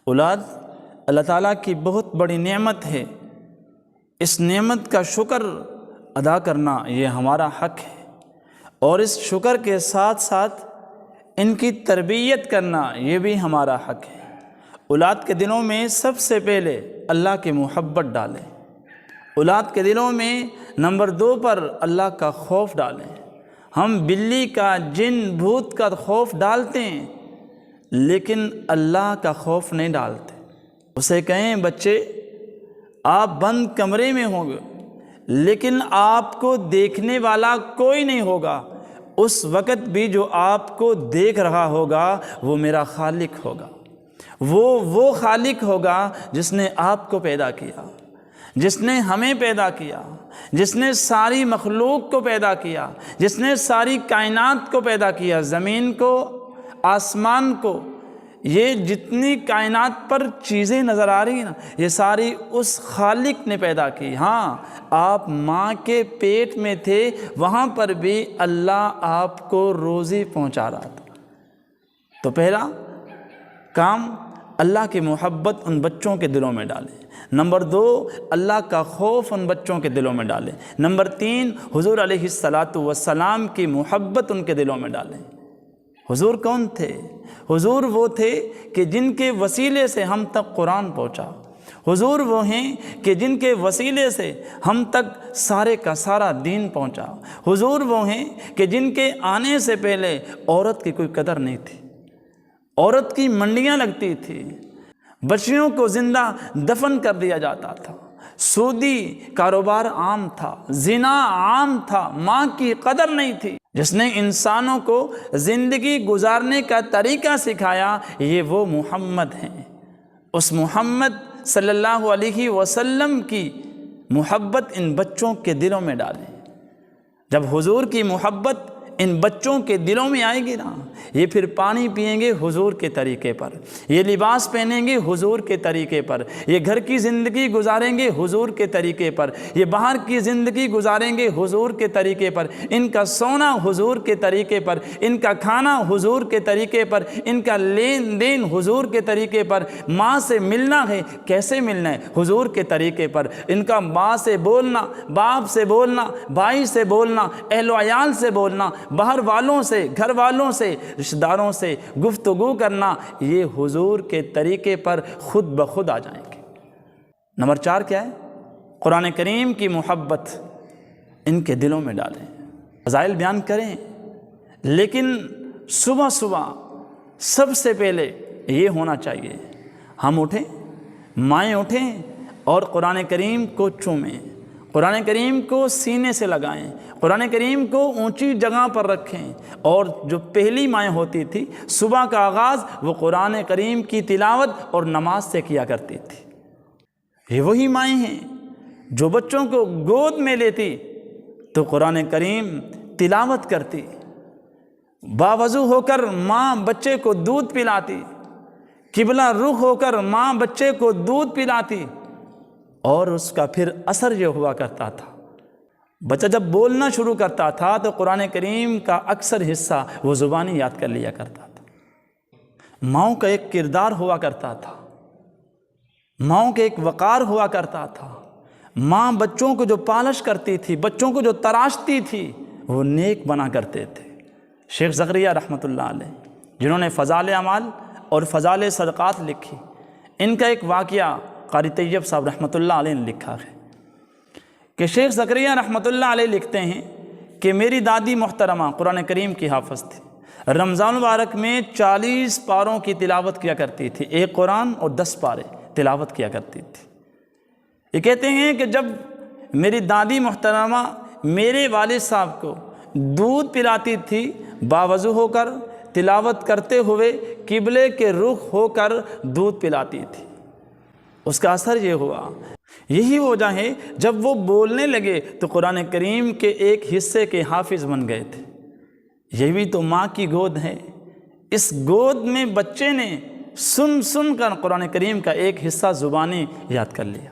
اولاد اللہ تعالیٰ کی بہت بڑی نعمت ہے، اس نعمت کا شکر ادا کرنا یہ ہمارا حق ہے، اور اس شکر کے ساتھ ساتھ ان کی تربیت کرنا یہ بھی ہمارا حق ہے۔ اولاد کے دلوں میں سب سے پہلے اللہ کی محبت ڈالیں، اولاد کے دلوں میں نمبر 2 پر اللہ کا خوف ڈالیں۔ ہم بلی کا، جن بھوت کا خوف ڈالتے ہیں لیکن اللہ کا خوف نہیں ڈالتے۔ اسے کہیں بچے آپ بند کمرے میں ہوں گے لیکن آپ کو دیکھنے والا کوئی نہیں ہوگا، اس وقت بھی جو آپ کو دیکھ رہا ہوگا وہ میرا خالق ہوگا، وہ خالق ہوگا جس نے آپ کو پیدا کیا، جس نے ہمیں پیدا کیا، جس نے ساری مخلوق کو پیدا کیا، جس نے ساری کائنات کو پیدا کیا، زمین کو، آسمان کو، یہ جتنی کائنات پر چیزیں نظر آ رہی ہیں نا، یہ ساری اس خالق نے پیدا کی۔ ہاں، آپ ماں کے پیٹ میں تھے، وہاں پر بھی اللہ آپ کو روزی پہنچا رہا تھا۔ تو پہلا کام اللہ کی محبت ان بچوں کے دلوں میں ڈالیں۔ نمبر 2 اللہ کا خوف ان بچوں کے دلوں میں ڈالیں۔ نمبر 3 حضور علیہ السلام کی محبت ان کے دلوں میں ڈالیں۔ حضور کون تھے؟ حضور وہ تھے کہ جن کے وسیلے سے ہم تک قرآن پہنچا۔ حضور وہ ہیں کہ جن کے وسیلے سے ہم تک سارے کا سارا دین پہنچا۔ حضور وہ ہیں کہ جن کے آنے سے پہلے عورت کی کوئی قدر نہیں تھی، عورت کی منڈیاں لگتی تھی، بچیوں کو زندہ دفن کر دیا جاتا تھا، سودی کاروبار عام تھا، زنا عام تھا، ماں کی قدر نہیں تھی۔ جس نے انسانوں کو زندگی گزارنے کا طریقہ سکھایا یہ وہ محمد ہیں۔ اس محمد صلی اللہ علیہ وسلم کی محبت ان بچوں کے دلوں میں ڈالیں۔ جب حضور کی محبت ان بچوں کے دلوں میں آئے گی نا، یہ پھر پانی پئیں گے حضور کے طریقے پر، یہ لباس پہنیں گے حضور کے طریقے پر، یہ گھر کی زندگی گزاریں گے حضور کے طریقے پر، یہ باہر کی زندگی گزاریں گے حضور کے طریقے پر، ان کا سونا حضور کے طریقے پر، ان کا کھانا حضور کے طریقے پر، ان کا لین دین حضور کے طریقے پر۔ ماں سے ملنا ہے، کیسے ملنا ہے؟ حضور کے طریقے پر۔ ان کا ماں سے بولنا، باپ سے بولنا، بھائی سے بولنا، اہل و عیال سے بولنا، باہر والوں سے، گھر والوں سے، رشتہ داروں سے گفتگو کرنا، یہ حضور کے طریقے پر خود بخود آ جائیں گے۔ نمبر 4 کیا ہے؟ قرآن کریم کی محبت ان کے دلوں میں ڈالیں۔ فضائل بیان کریں لیکن صبح صبح سب سے پہلے یہ ہونا چاہیے ہم اٹھیں، مائیں اٹھیں اور قرآن کریم کو چومیں، قرآن کریم کو سینے سے لگائیں، قرآن کریم کو اونچی جگہ پر رکھیں۔ اور جو پہلی مائیں ہوتی تھی صبح کا آغاز وہ قرآن کریم کی تلاوت اور نماز سے کیا کرتی تھی۔ یہ وہی مائیں ہیں جو بچوں کو گود میں لیتی تو قرآن کریم تلاوت کرتی، باوضو ہو کر ماں بچے کو دودھ پلاتی، قبلہ رخ ہو کر ماں بچے کو دودھ پلاتی، اور اس کا پھر اثر یہ ہوا کرتا تھا بچہ جب بولنا شروع کرتا تھا تو قرآن کریم کا اکثر حصہ وہ زبانی یاد کر لیا کرتا تھا۔ ماؤں کا ایک کردار ہوا کرتا تھا، ماؤں کے ایک وقار ہوا کرتا تھا۔ ماں بچوں کو جو پالش کرتی تھی، بچوں کو جو تراشتی تھی، وہ نیک بنا کرتے تھے۔ شیخ زکریا رحمۃ اللہ علیہ جنہوں نے فضائل اعمال اور فضائل صدقات لکھی، ان کا ایک واقعہ قاری طیب صاحب رحمۃ اللہ علیہ نے لکھا ہے کہ شیخ زکریا رحمۃ اللہ علیہ لکھتے ہیں کہ میری دادی محترمہ قرآن کریم کی حافظ تھی، رمضان مبارک میں 40 پاروں کی تلاوت کیا کرتی تھی، ایک قرآن اور 10 پارے تلاوت کیا کرتی تھی۔ یہ کہتے ہیں کہ جب میری دادی محترمہ میرے والد صاحب کو دودھ پلاتی تھی، باوضو ہو کر تلاوت کرتے ہوئے قبلے کے رخ ہو کر دودھ پلاتی تھی، اس کا اثر یہ ہوا۔ یہی وجہ ہے جب وہ بولنے لگے تو قرآن کریم کے ایک حصے کے حافظ بن گئے تھے۔ یہ بھی تو ماں کی گود ہے، اس گود میں بچے نے سن سن کر قرآن کریم کا ایک حصہ زبانی یاد کر لیا۔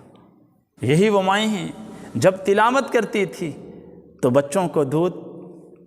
یہی وہ مائیں ہیں جب تلاوت کرتی تھی تو بچوں کو دودھ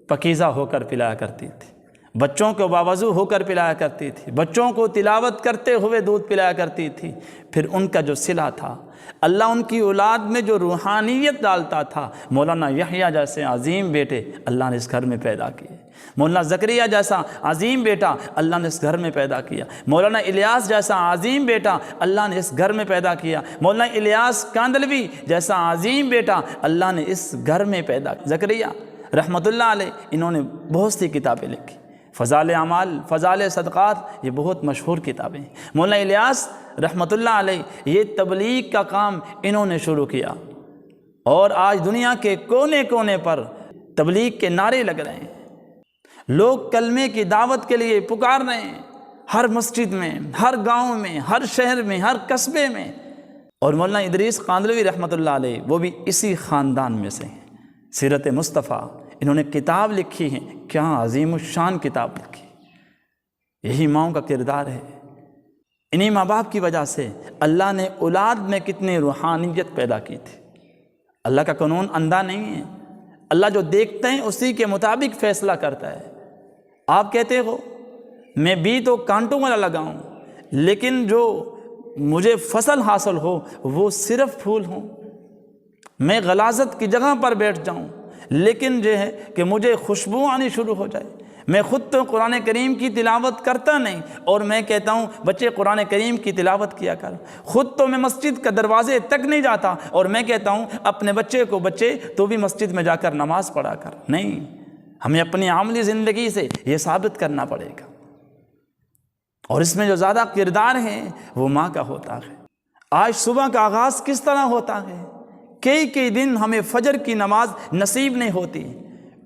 پکیزہ ہو کر پلایا کرتی تھی، بچوں کو باوضو ہو کر پلایا کرتی تھی، بچوں کو تلاوت کرتے ہوئے دودھ پلایا کرتی تھی۔ پھر ان کا جو صلہ تھا، اللہ ان کی اولاد میں جو روحانیت ڈالتا تھا، مولانا یحییٰ جیسے عظیم بیٹے اللہ نے اس گھر میں پیدا کیے، مولانا زکریا جیسا عظیم بیٹا اللہ نے اس گھر میں پیدا کیا، مولانا الیاس جیسا عظیم بیٹا اللہ نے اس گھر میں پیدا کیا، مولانا الیاس کاندلوی جیسا عظیم بیٹا اللہ نے اس گھر میں پیدا کیا۔ زکریا رحمۃ اللہ علیہ انہوں نے بہت سی کتابیں لکھی، فضائل اعمال، فضائل صدقات، یہ بہت مشہور کتابیں ہیں۔ مولانا الیاس رحمۃ اللہ علیہ یہ تبلیغ کا کام انہوں نے شروع کیا، اور آج دنیا کے کونے کونے پر تبلیغ کے نعرے لگ رہے ہیں، لوگ کلمے کی دعوت کے لیے پکار رہے ہیں، ہر مسجد میں، ہر گاؤں میں، ہر شہر میں، ہر قصبے میں۔ اور مولانا ادریس کاندلوی رحمۃ اللہ علیہ وہ بھی اسی خاندان میں سے ہیں۔ سیرت مصطفیٰ انہوں نے کتاب لکھی ہے، کیا عظیم الشان کتاب لکھی، یہی ماؤں کا کردار ہے۔ انہی ماں باپ کی وجہ سے اللہ نے اولاد میں کتنی روحانیت پیدا کی تھی۔ اللہ کا قانون اندھا نہیں ہے، اللہ جو دیکھتے ہیں اسی کے مطابق فیصلہ کرتا ہے۔ آپ کہتے ہو میں بھی تو کانٹوں والا لگاؤں، لیکن جو مجھے فصل حاصل ہو وہ صرف پھول ہوں، میں غلاظت کی جگہ پر بیٹھ جاؤں لیکن جو ہے کہ مجھے خوشبو آنی شروع ہو جائے۔ میں خود تو قرآن کریم کی تلاوت کرتا نہیں، اور میں کہتا ہوں بچے قرآن کریم کی تلاوت کیا کر، خود تو میں مسجد کا دروازے تک نہیں جاتا، اور میں کہتا ہوں اپنے بچے کو بچے تو بھی مسجد میں جا کر نماز پڑھا کر۔ نہیں، ہمیں اپنی عملی زندگی سے یہ ثابت کرنا پڑے گا، اور اس میں جو زیادہ کردار ہے وہ ماں کا ہوتا ہے۔ آج صبح کا آغاز کس طرح ہوتا ہے؟ کئی دن ہمیں فجر کی نماز نصیب نہیں ہوتی،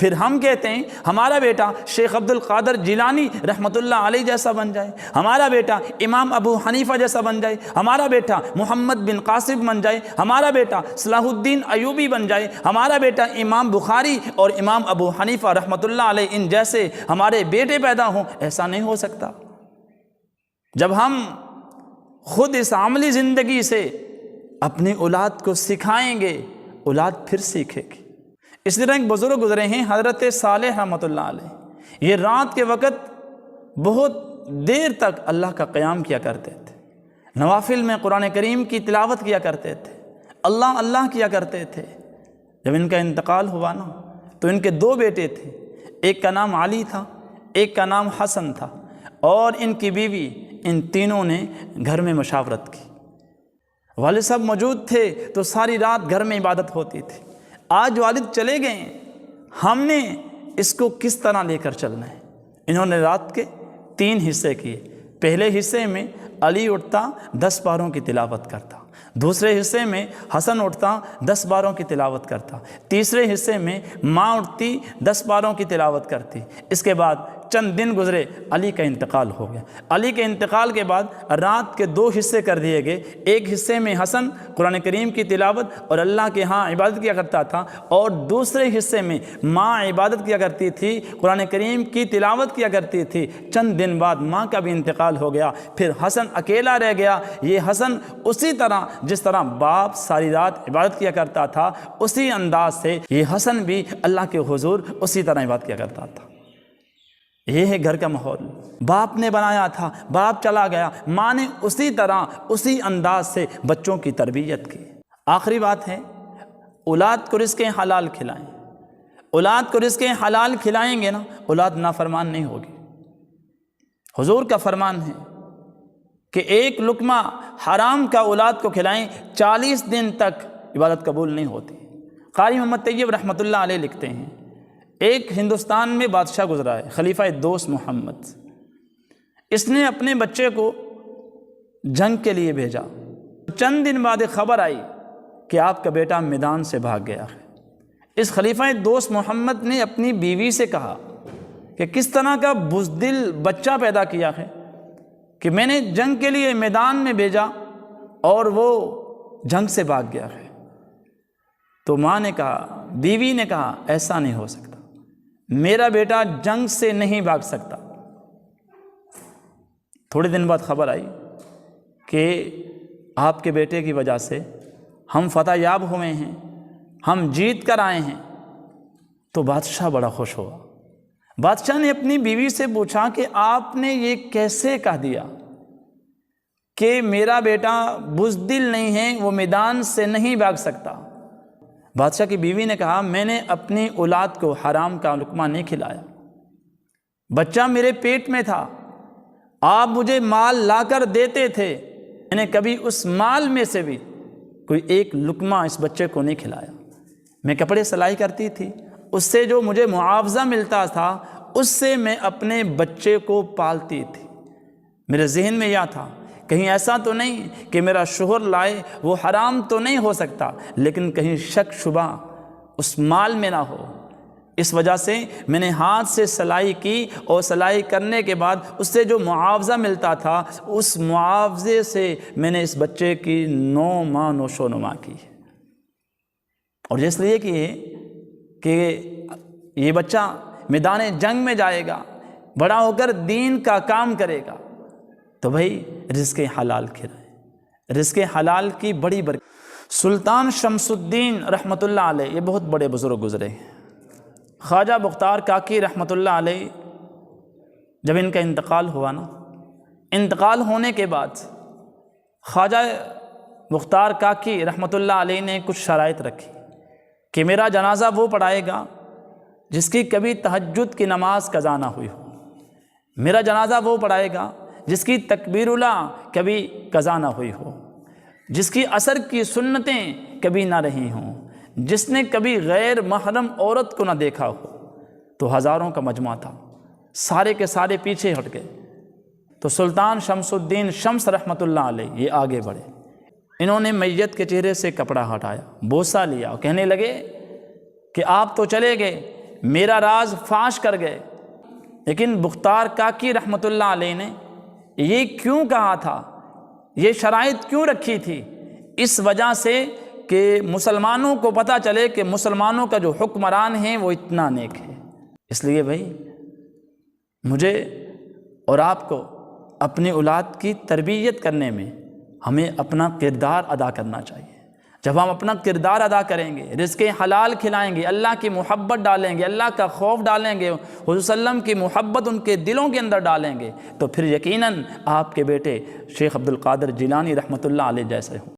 پھر ہم کہتے ہیں ہمارا بیٹا شیخ عبد القادر جیلانی رحمۃ اللہ علیہ جیسا بن جائے، ہمارا بیٹا امام ابو حنیفہ جیسا بن جائے، ہمارا بیٹا محمد بن قاسم بن جائے، ہمارا بیٹا صلاح الدین ایوبی بن جائے، ہمارا بیٹا امام بخاری اور امام ابو حنیفہ رحمۃ اللہ علیہ ان جیسے ہمارے بیٹے پیدا ہوں۔ ایسا نہیں ہو سکتا۔ جب ہم خود اس عملی زندگی سے اپنی اولاد کو سکھائیں گے، اولاد پھر سیکھے گی۔ اس طرح ایک بزرگ گزرے ہیں حضرت صالح رحمۃ اللہ علیہ، یہ رات کے وقت بہت دیر تک اللہ کا قیام کیا کرتے تھے، نوافل میں قرآن کریم کی تلاوت کیا کرتے تھے، اللہ اللہ کیا کرتے تھے۔ جب ان کا انتقال ہوا نا تو ان کے دو بیٹے تھے، ایک کا نام علی تھا، ایک کا نام حسن تھا، اور ان کی بیوی، ان تینوں نے گھر میں مشاورت کی۔ والد صاحب موجود تھے تو ساری رات گھر میں عبادت ہوتی تھی۔ آج والد چلے گئے، ہم نے اس کو کس طرح لے کر چلنا ہے؟ انہوں نے رات کے 3 حصے کیے۔ پہلے حصے میں علی اٹھتا 10 پاروں کی تلاوت کرتا، دوسرے حصے میں حسن اٹھتا 10 پاروں کی تلاوت کرتا، تیسرے حصے میں ماں اٹھتی 10 پاروں کی تلاوت کرتی۔ اس کے بعد چند دن گزرے، علی کا انتقال ہو گیا۔ علی کے انتقال کے بعد رات کے 2 حصے کر دیے گئے، ایک حصے میں حسن قرآن کریم کی تلاوت اور اللہ کے ہاں عبادت کیا کرتا تھا، اور دوسرے حصے میں ماں عبادت کیا کرتی تھی، قرآن کریم کی تلاوت کیا کرتی تھی۔ چند دن بعد ماں کا بھی انتقال ہو گیا، پھر حسن اکیلا رہ گیا۔ یہ حسن اسی طرح جس طرح باپ ساری رات عبادت کیا کرتا تھا، اسی انداز سے یہ حسن بھی اللہ کے حضور اسی طرح عبادت کیا کرتا تھا۔ یہ ہے گھر کا ماحول، باپ نے بنایا تھا، باپ چلا گیا، ماں نے اسی طرح اسی انداز سے بچوں کی تربیت کی۔ آخری بات ہے، اولاد کو رزق حلال کھلائیں۔ اولاد کو رزق حلال کھلائیں گے نا، اولاد نافرمان نہیں ہوگی۔ حضور کا فرمان ہے کہ 1 لقمہ حرام کا اولاد کو کھلائیں، 40 دن تک عبادت قبول نہیں ہوتی۔ قاری محمد طیب رحمۃ اللہ علیہ لکھتے ہیں، ایک ہندوستان میں بادشاہ گزرا ہے، خلیفہ دوست محمد، اس نے اپنے بچے کو جنگ کے لیے بھیجا۔ چند دن بعد خبر آئی کہ آپ کا بیٹا میدان سے بھاگ گیا ہے۔ اس خلیفہ دوست محمد نے اپنی بیوی سے کہا کہ کس طرح کا بزدل بچہ پیدا کیا ہے کہ میں نے جنگ کے لیے میدان میں بھیجا اور وہ جنگ سے بھاگ گیا ہے۔ تو ماں نے کہا، بیوی نے کہا، ایسا نہیں ہو سکتا، میرا بیٹا جنگ سے نہیں بھاگ سکتا۔ تھوڑے دن بعد خبر آئی کہ آپ کے بیٹے کی وجہ سے ہم فتح یاب ہوئے ہیں، ہم جیت کر آئے ہیں۔ تو بادشاہ بڑا خوش ہوا، بادشاہ نے اپنی بیوی سے پوچھا کہ آپ نے یہ کیسے کہہ دیا کہ میرا بیٹا بزدل نہیں ہے، وہ میدان سے نہیں بھاگ سکتا؟ بادشاہ کی بیوی نے کہا میں نے اپنی اولاد کو حرام کا لقمہ نہیں کھلایا، بچہ میرے پیٹ میں تھا، آپ مجھے مال لا کر دیتے تھے، میں نے کبھی اس مال میں سے بھی کوئی ایک لقمہ اس بچے کو نہیں کھلایا۔ میں کپڑے سلائی کرتی تھی، اس سے جو مجھے معاوضہ ملتا تھا اس سے میں اپنے بچے کو پالتی تھی۔ میرے ذہن میں یہ تھا کہیں ایسا تو نہیں کہ میرا شوہر لائے وہ حرام تو نہیں ہو سکتا، لیکن کہیں شک شبہ اس مال میں نہ ہو، اس وجہ سے میں نے ہاتھ سے سلائی کی، اور سلائی کرنے کے بعد اس سے جو معاوضہ ملتا تھا اس معاوضے سے میں نے اس بچے کی 9 ماہ نوشو نما کی، اور اس لیے کہ یہ بچہ میدان جنگ میں جائے گا، بڑا ہو کر دین کا کام کرے گا، تو بھائی رزق حلال کھلائیں، رزق حلال کی بڑی برکت۔ سلطان شمس الدین رحمۃ اللہ علیہ یہ بہت بڑے بزرگ گزرے ہیں۔ خواجہ بختار کاکی رحمۃ اللہ علیہ جب ان کا انتقال ہوا نا، انتقال ہونے کے بعد خواجہ بختار کاکی رحمۃ اللہ علیہ نے کچھ شرائط رکھی کہ میرا جنازہ وہ پڑھائے گا جس کی کبھی تہجد کی نماز قضا نہ ہوئی ہو، میرا جنازہ وہ پڑھائے گا جس کی تکبیر الاولى کبھی قضا نہ ہوئی ہو، جس کی عصر کی سنتیں کبھی نہ رہی ہوں، جس نے کبھی غیر محرم عورت کو نہ دیکھا ہو۔ تو ہزاروں کا مجمع تھا، سارے کے سارے پیچھے ہٹ گئے، تو سلطان شمس الدین شمس رحمۃ اللہ علیہ یہ آگے بڑھے، انہوں نے میت کے چہرے سے کپڑا ہٹایا، بوسہ لیا اور کہنے لگے کہ آپ تو چلے گئے، میرا راز فاش کر گئے، لیکن بختار کاکی رحمۃ اللہ علیہ نے یہ کیوں کہا تھا، یہ شرائط کیوں رکھی تھی؟ اس وجہ سے کہ مسلمانوں کو پتہ چلے کہ مسلمانوں کا جو حکمران ہے وہ اتنا نیک ہے۔ اس لیے بھائی مجھے اور آپ کو اپنی اولاد کی تربیت کرنے میں ہمیں اپنا کردار ادا کرنا چاہیے۔ جب ہم اپنا کردار ادا کریں گے، رزق حلال کھلائیں گے، اللہ کی محبت ڈالیں گے، اللہ کا خوف ڈالیں گے، حضور صلی اللہ علیہ وسلم کی محبت ان کے دلوں کے اندر ڈالیں گے، تو پھر یقیناً آپ کے بیٹے شیخ عبد القادر جیلانی رحمۃ اللہ علیہ جیسے ہوں۔